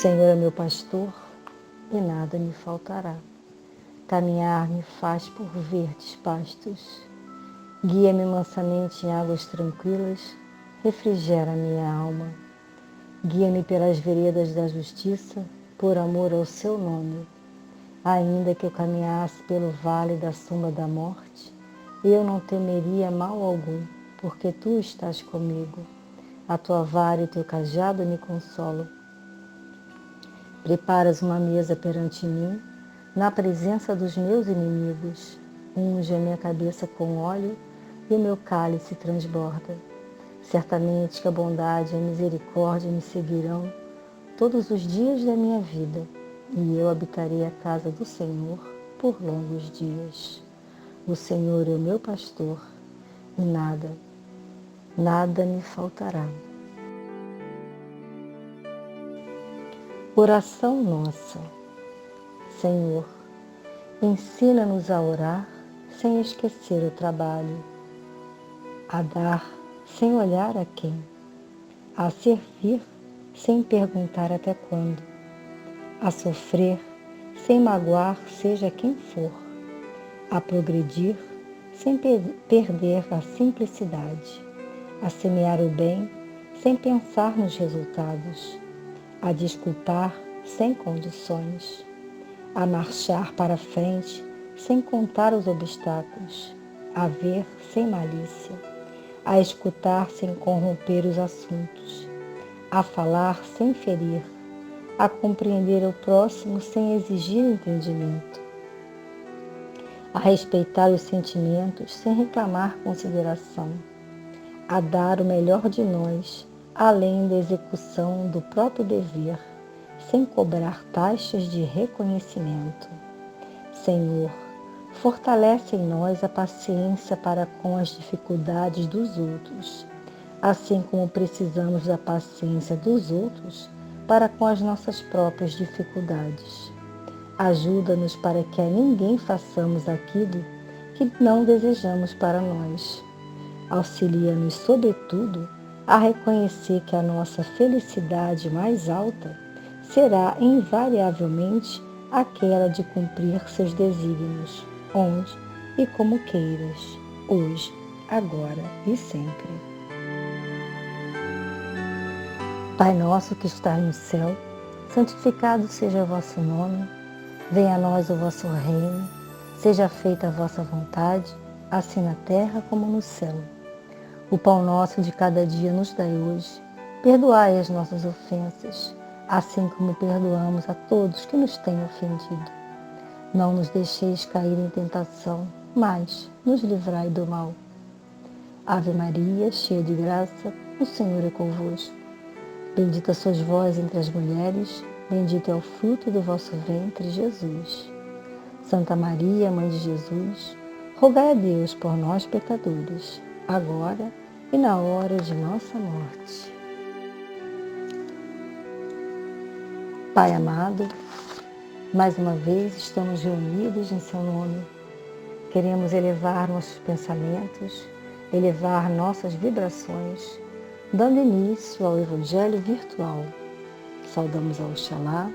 Senhor é meu pastor e nada me faltará. Caminhar-me faz por verdes pastos. Guia-me mansamente em águas tranquilas, refrigera minha alma. Guia-me pelas veredas da justiça, por amor ao seu nome. Ainda que eu caminhasse pelo vale da sombra da morte, eu não temeria mal algum, porque tu estás comigo. A tua vara e o teu cajado me consolam. Preparas uma mesa perante mim, na presença dos meus inimigos. Unge a minha cabeça com óleo e o meu cálice transborda. Certamente que a bondade e a misericórdia me seguirão todos os dias da minha vida, e eu habitarei a casa do Senhor por longos dias. O Senhor é o meu pastor, e nada me faltará. Oração nossa. Senhor, ensina-nos a orar sem esquecer o trabalho, a dar sem olhar a quem, a servir sem perguntar até quando, a sofrer sem magoar seja quem for, a progredir sem perder a simplicidade, a semear o bem sem pensar nos resultados, a desculpar sem condições, a marchar para frente sem contar os obstáculos, a ver sem malícia, a escutar sem corromper os assuntos, a falar sem ferir, a compreender o próximo sem exigir entendimento, a respeitar os sentimentos sem reclamar consideração, a dar o melhor de nós, além da execução do próprio dever, sem cobrar taxas de reconhecimento. Senhor, fortalece em nós a paciência para com as dificuldades dos outros, assim como precisamos da paciência dos outros para com as nossas próprias dificuldades. Ajuda-nos para que a ninguém façamos aquilo que não desejamos para nós. Auxilia-nos, sobretudo, a reconhecer que a nossa felicidade mais alta será invariavelmente aquela de cumprir seus desígnios, onde e como queiras, hoje, agora e sempre. Pai nosso que estás no céu, santificado seja o vosso nome, venha a nós o vosso reino, seja feita a vossa vontade, assim na terra como no céu. O pão nosso de cada dia nos dai hoje, perdoai as nossas ofensas, assim como perdoamos a todos que nos têm ofendido. Não nos deixeis cair em tentação, mas nos livrai do mal. Ave Maria, cheia de graça, o Senhor é convosco. Bendita sois vós entre as mulheres, bendito é o fruto do vosso ventre, Jesus. Santa Maria, Mãe de Jesus, rogai a Deus por nós, pecadores, agora e na hora de nossa morte. Pai amado, mais uma vez estamos reunidos em seu nome. Queremos elevar nossos pensamentos, elevar nossas vibrações, dando início ao Evangelho virtual. Saudamos a Oxalá,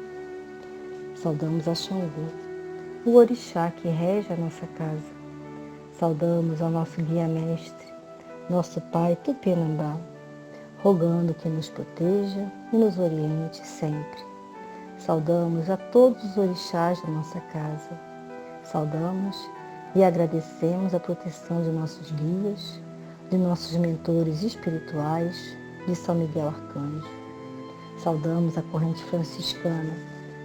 saudamos a Xangô, o orixá que rege a nossa casa. Saudamos ao nosso guia-mestre, nosso Pai Tupinambá, rogando que nos proteja e nos oriente sempre. Saudamos a todos os orixás da nossa casa. Saudamos e agradecemos a proteção de nossos guias, de nossos mentores espirituais, de São Miguel Arcanjo. Saudamos a corrente franciscana,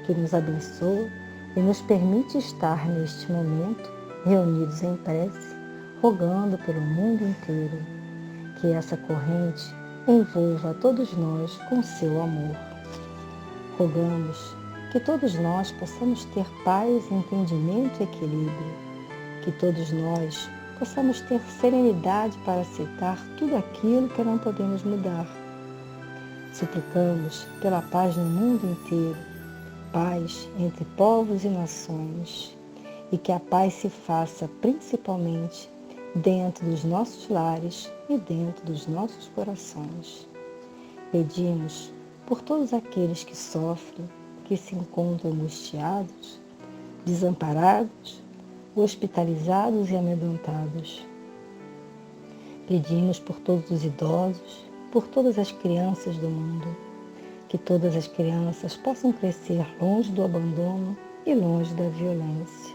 que nos abençoa e nos permite estar neste momento reunidos em prece, rogando pelo mundo inteiro. Que essa corrente envolva a todos nós com seu amor. Rogamos que todos nós possamos ter paz, entendimento e equilíbrio. Que todos nós possamos ter serenidade para aceitar tudo aquilo que não podemos mudar. Suplicamos pela paz no mundo inteiro, paz entre povos e nações, e que a paz se faça principalmente dentro dos nossos lares e dentro dos nossos corações. Pedimos por todos aqueles que sofrem, que se encontram angustiados, desamparados, hospitalizados e amedrontados. Pedimos por todos os idosos, por todas as crianças do mundo, que todas as crianças possam crescer longe do abandono e longe da violência.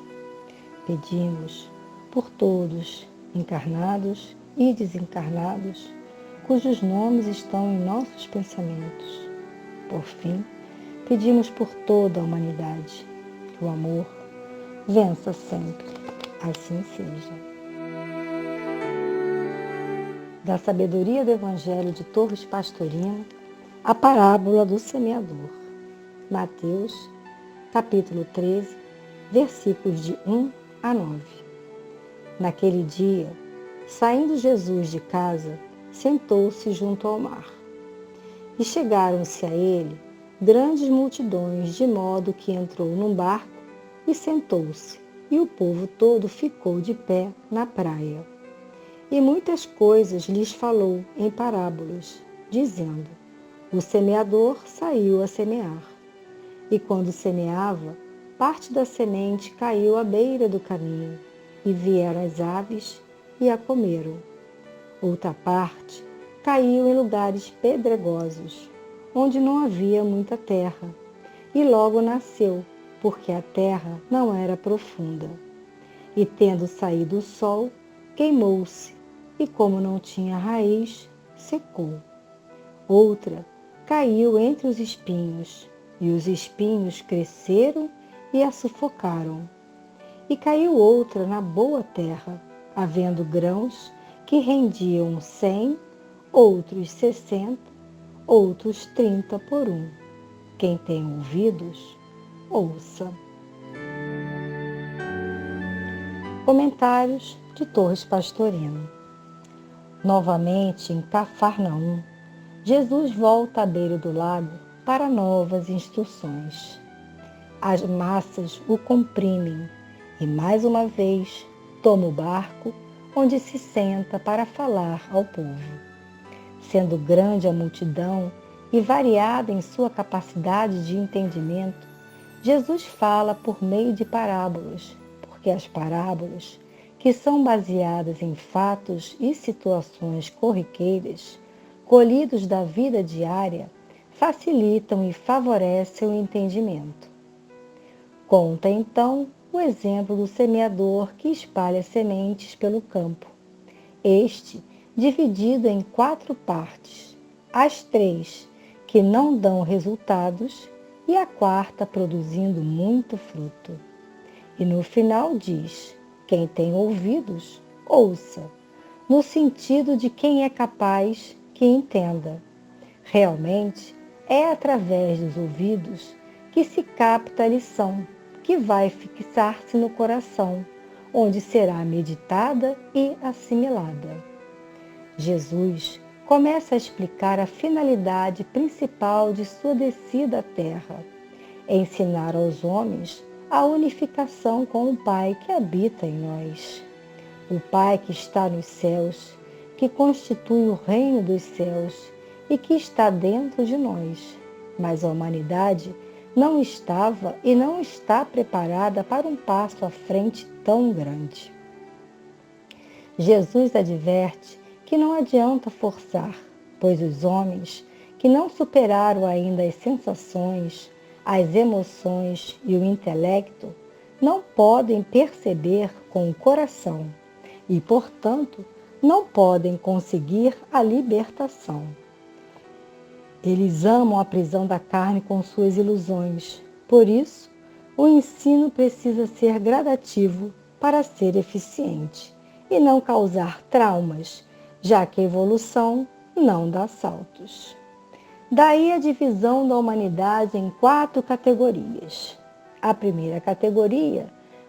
Pedimos por todos, encarnados e desencarnados, cujos nomes estão em nossos pensamentos. Por fim, pedimos por toda a humanidade, que o amor vença sempre. Assim seja. Da sabedoria do Evangelho de Torres Pastorino, a parábola do semeador. Mateus, capítulo 13, versículos de 1 a 9. Naquele dia, saindo Jesus de casa, sentou-se junto ao mar. E chegaram-se a ele grandes multidões, de modo que entrou num barco e sentou-se, e o povo todo ficou de pé na praia. E muitas coisas lhes falou em parábolas, dizendo: o semeador saiu a semear. E quando semeava, parte da semente caiu à beira do caminho, e vieram as aves e a comeram. Outra parte caiu em lugares pedregosos, onde não havia muita terra, e logo nasceu, porque a terra não era profunda. E tendo saído o sol, queimou-se, e como não tinha raiz, secou. Outra caiu entre os espinhos, e os espinhos cresceram e a sufocaram. E caiu outra na boa terra, havendo grãos que rendiam 100, outros 60, outros 30 por um. Quem tem ouvidos, ouça. Comentários de Torres Pastorino. Novamente em Cafarnaum, Jesus volta à beira do lago para novas instruções. As massas o comprimem e, mais uma vez, toma o barco, onde se senta para falar ao povo. Sendo grande a multidão e variada em sua capacidade de entendimento, Jesus fala por meio de parábolas, porque as parábolas, que são baseadas em fatos e situações corriqueiras, colhidos da vida diária, facilitam e favorecem o entendimento. Conta então o exemplo do semeador que espalha sementes pelo campo. Este dividido em 4 partes, as 3 que não dão resultados e a 4ª produzindo muito fruto. E no final diz: quem tem ouvidos, ouça, no sentido de quem é capaz que entenda. Realmente, é através dos ouvidos que se capta a lição, que vai fixar-se no coração, onde será meditada e assimilada. Jesus começa a explicar a finalidade principal de sua descida à terra: ensinar aos homens a unificação com o Pai que habita em nós. O Pai que está nos céus, que constitui o reino dos céus e que está dentro de nós. Mas a humanidade não estava e não está preparada para um passo à frente tão grande. Jesus adverte que não adianta forçar, pois os homens que não superaram ainda as sensações, as emoções e o intelecto não podem perceber com o coração e, portanto, não podem conseguir a libertação. Eles amam a prisão da carne com suas ilusões. Por isso, o ensino precisa ser gradativo para ser eficiente e não causar traumas, já que a evolução não dá saltos. Daí a divisão da humanidade em 4 categorias. A primeira categoria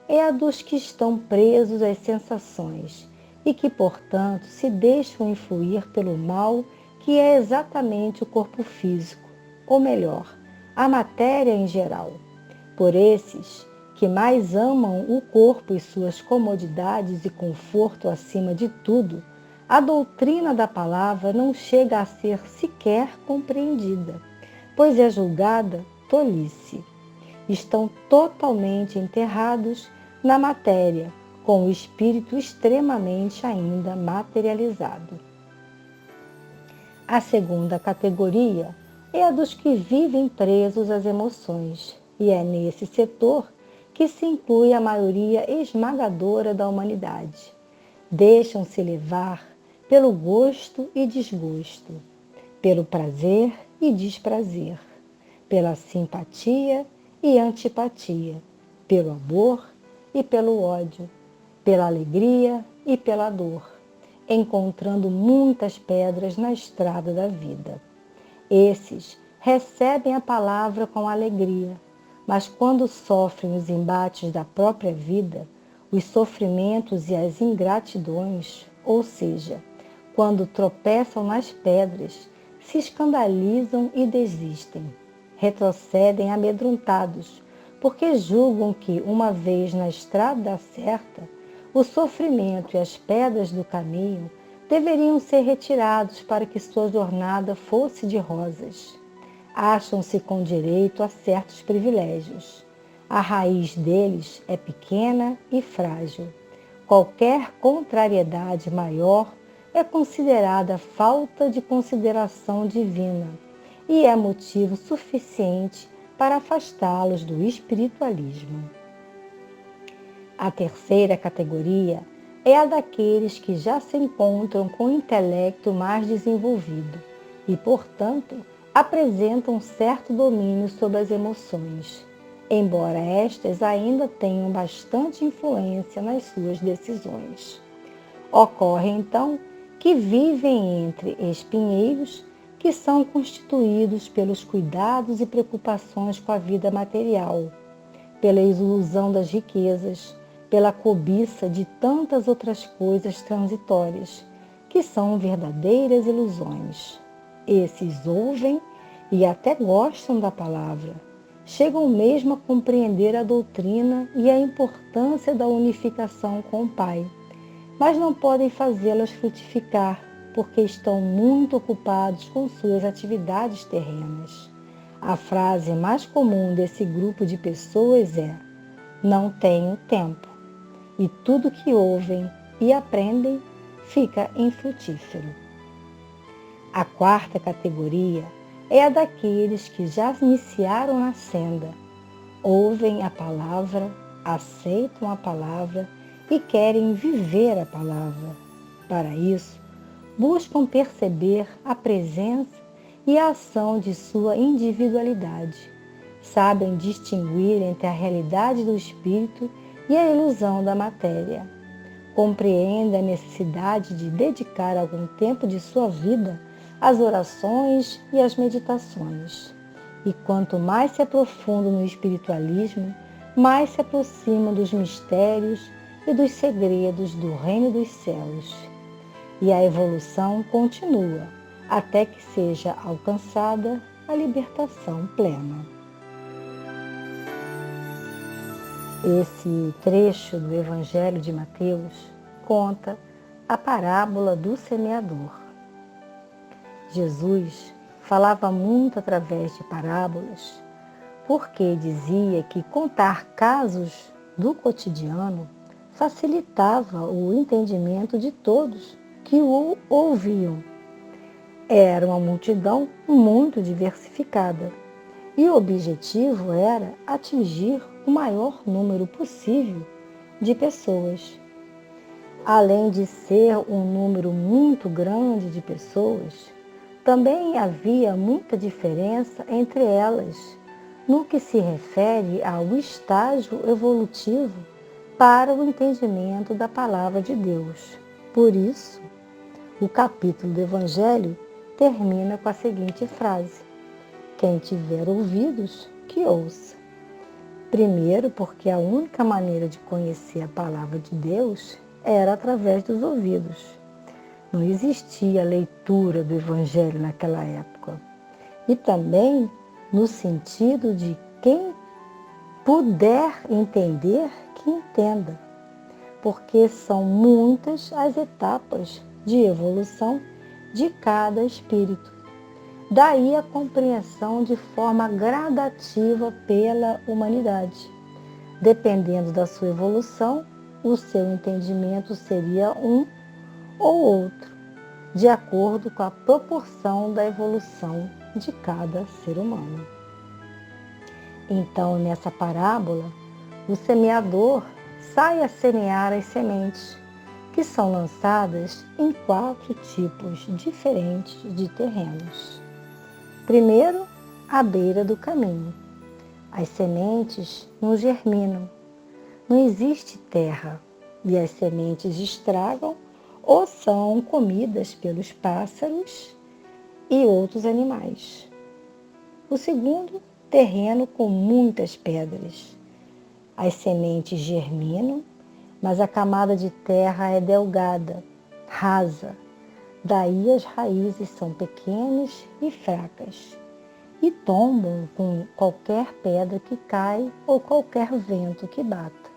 é a dos que estão presos às sensações e que, portanto, se deixam influir pelo mal que é exatamente o corpo físico, ou melhor, a matéria em geral. Por esses que mais amam o corpo e suas comodidades e conforto acima de tudo, a doutrina da palavra não chega a ser sequer compreendida, pois é julgada tolice. Estão totalmente enterrados na matéria, com o espírito extremamente ainda materializado. A segunda categoria é a dos que vivem presos às emoções, e é nesse setor que se inclui a maioria esmagadora da humanidade. Deixam-se levar pelo gosto e desgosto, pelo prazer e desprazer, pela simpatia e antipatia, pelo amor e pelo ódio, pela alegria e pela dor, encontrando muitas pedras na estrada da vida. Esses recebem a palavra com alegria, mas quando sofrem os embates da própria vida, os sofrimentos e as ingratidões, ou seja, quando tropeçam nas pedras, se escandalizam e desistem. Retrocedem amedrontados, porque julgam que, uma vez na estrada certa, o sofrimento e as pedras do caminho deveriam ser retirados para que sua jornada fosse de rosas. Acham-se com direito a certos privilégios. A raiz deles é pequena e frágil. Qualquer contrariedade maior é considerada falta de consideração divina e é motivo suficiente para afastá-los do espiritualismo. A terceira categoria é a daqueles que já se encontram com o intelecto mais desenvolvido e, portanto, apresentam certo domínio sobre as emoções, embora estas ainda tenham bastante influência nas suas decisões. Ocorre, então, que vivem entre espinheiros que são constituídos pelos cuidados e preocupações com a vida material, pela ilusão das riquezas, pela cobiça de tantas outras coisas transitórias, que são verdadeiras ilusões. Esses ouvem e até gostam da palavra, chegam mesmo a compreender a doutrina e a importância da unificação com o Pai, mas não podem fazê-las frutificar, porque estão muito ocupados com suas atividades terrenas. A frase mais comum desse grupo de pessoas é: não tenho tempo. E tudo que ouvem e aprendem fica infrutífero. A quarta categoria é a daqueles que já iniciaram na senda, ouvem a palavra, aceitam a palavra e querem viver a palavra. Para isso, buscam perceber a presença e a ação de sua individualidade. Sabem distinguir entre a realidade do espírito e a ilusão da matéria. Compreendem a necessidade de dedicar algum tempo de sua vida às orações e às meditações. E quanto mais se aprofundam no espiritualismo, mais se aproximam dos mistérios e dos segredos do reino dos céus. E a evolução continua, até que seja alcançada a libertação plena. Esse trecho do Evangelho de Mateus conta a parábola do semeador. Jesus falava muito através de parábolas, porque dizia que contar casos do cotidiano facilitava o entendimento de todos que o ouviam. Era uma multidão muito diversificada e o objetivo era atingir o maior número possível de pessoas. Além de ser um número muito grande de pessoas, também havia muita diferença entre elas no que se refere ao estágio evolutivo para o entendimento da palavra de Deus. Por isso, o capítulo do Evangelho termina com a seguinte frase: quem tiver ouvidos, que ouça. Primeiro, porque a única maneira de conhecer a palavra de Deus era através dos ouvidos. Não existia leitura do Evangelho naquela época. E também no sentido de quem puder entender, que entenda. Porque são muitas as etapas de evolução de cada espírito. Daí a compreensão de forma gradativa pela humanidade. Dependendo da sua evolução, o seu entendimento seria um ou outro, de acordo com a proporção da evolução de cada ser humano. Então, nessa parábola, o semeador sai a semear as sementes, que são lançadas em 4 tipos diferentes de terrenos. Primeiro, à beira do caminho. As sementes não germinam, não existe terra, e as sementes estragam ou são comidas pelos pássaros e outros animais. O segundo, terreno com muitas pedras. As sementes germinam, mas a camada de terra é delgada, rasa. Daí as raízes são pequenas e fracas e tombam com qualquer pedra que cai ou qualquer vento que bata.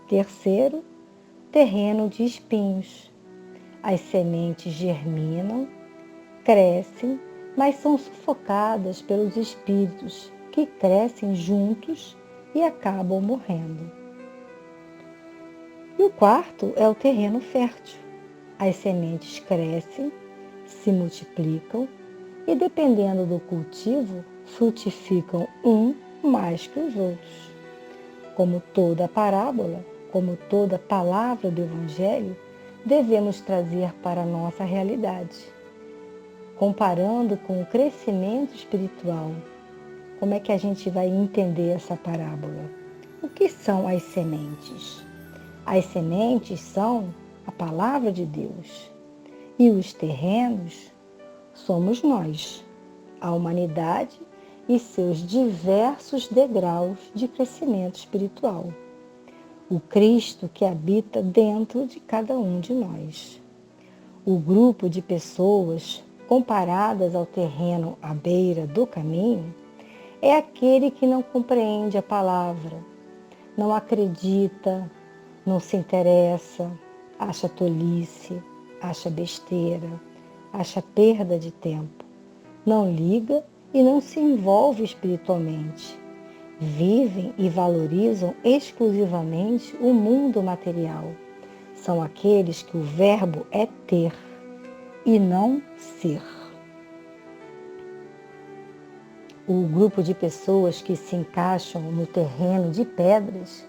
Terceiro, terreno de espinhos. As sementes germinam, crescem, mas são sufocadas pelos espíritos que crescem juntos e acabam morrendo. E o quarto é o terreno fértil. As sementes crescem, se multiplicam e, dependendo do cultivo, frutificam um mais que os outros. Como toda parábola, como toda palavra do Evangelho, devemos trazer para a nossa realidade. Comparando com o crescimento espiritual, como é que a gente vai entender essa parábola? O que são as sementes? As sementes são a palavra de Deus e os terrenos somos nós, a humanidade e seus diversos degraus de crescimento espiritual. O Cristo que habita dentro de cada um de nós. O grupo de pessoas comparadas ao terreno à beira do caminho é aquele que não compreende a palavra, não acredita, não se interessa, acha tolice, acha besteira, acha perda de tempo, não liga e não se envolve espiritualmente. Vivem e valorizam exclusivamente o mundo material. São aqueles que o verbo é ter e não ser. O grupo de pessoas que se encaixam no terreno de pedras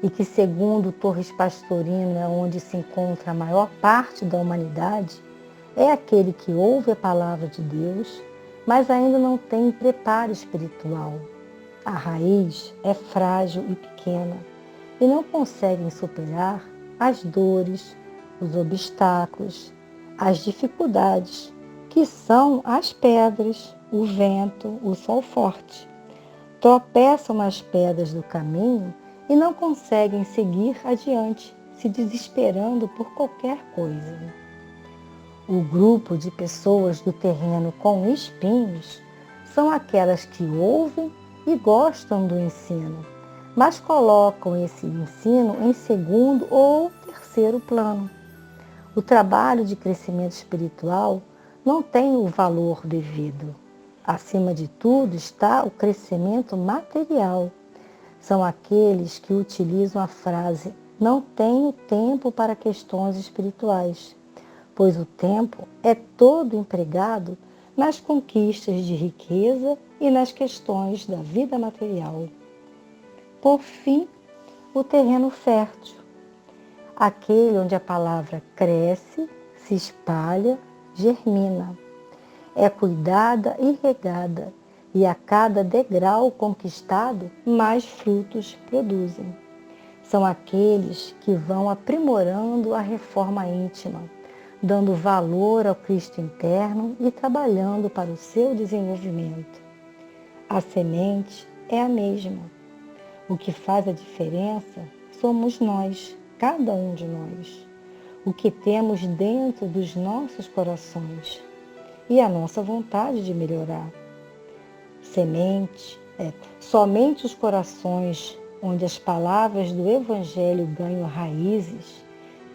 e que, segundo Torres Pastorino, é onde se encontra a maior parte da humanidade, é aquele que ouve a palavra de Deus, mas ainda não tem preparo espiritual. A raiz é frágil e pequena e não conseguem superar as dores, os obstáculos, as dificuldades, que são as pedras, o vento, o sol forte. Tropeçam nas pedras do caminho e não conseguem seguir adiante, se desesperando por qualquer coisa. O grupo de pessoas do terreno com espinhos são aquelas que ouvem e gostam do ensino, mas colocam esse ensino em segundo ou terceiro plano. O trabalho de crescimento espiritual não tem o valor devido. Acima de tudo está o crescimento material. São aqueles que utilizam a frase "não tenho tempo para questões espirituais", pois o tempo é todo empregado nas conquistas de riqueza e nas questões da vida material. Por fim, o terreno fértil, aquele onde a palavra cresce, se espalha, germina, é cuidada e regada, e a cada degrau conquistado, mais frutos produzem. São aqueles que vão aprimorando a reforma íntima, dando valor ao Cristo interno e trabalhando para o seu desenvolvimento. A semente é a mesma. O que faz a diferença somos nós, cada um de nós. O que temos dentro dos nossos corações e a nossa vontade de melhorar. Somente os corações onde as palavras do Evangelho ganham raízes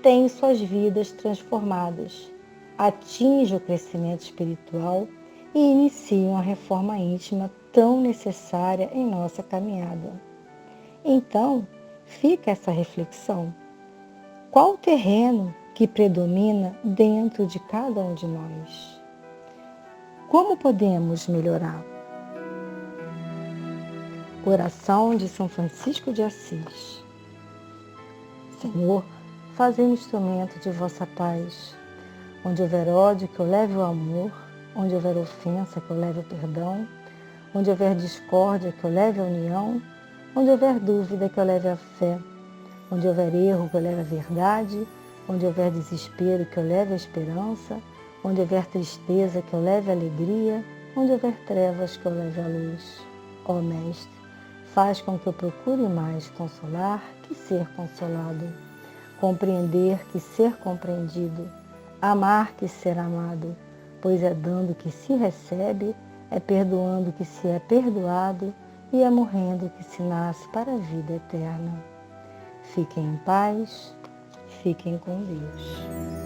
têm suas vidas transformadas, atinge o crescimento espiritual e iniciam a reforma íntima tão necessária em nossa caminhada. Então, fica essa reflexão. Qual o terreno que predomina dentro de cada um de nós? Como podemos melhorar? Oração de São Francisco de Assis. Senhor, fazei-me instrumento de vossa paz. Onde houver ódio, que eu leve o amor. Onde houver ofensa, que eu leve o perdão. Onde houver discórdia, que eu leve a união. Onde houver dúvida, que eu leve a fé. Onde houver erro, que eu leve a verdade. Onde houver desespero, que eu leve a esperança. Onde houver tristeza, que eu leve a alegria. Onde houver trevas, que eu leve a luz. Ó Mestre, faz com que eu procure mais consolar que ser consolado. Compreender que ser compreendido. Amar que ser amado. Pois é dando que se recebe, é perdoando que se é perdoado e é morrendo que se nasce para a vida eterna. Fiquem em paz, fiquem com Deus.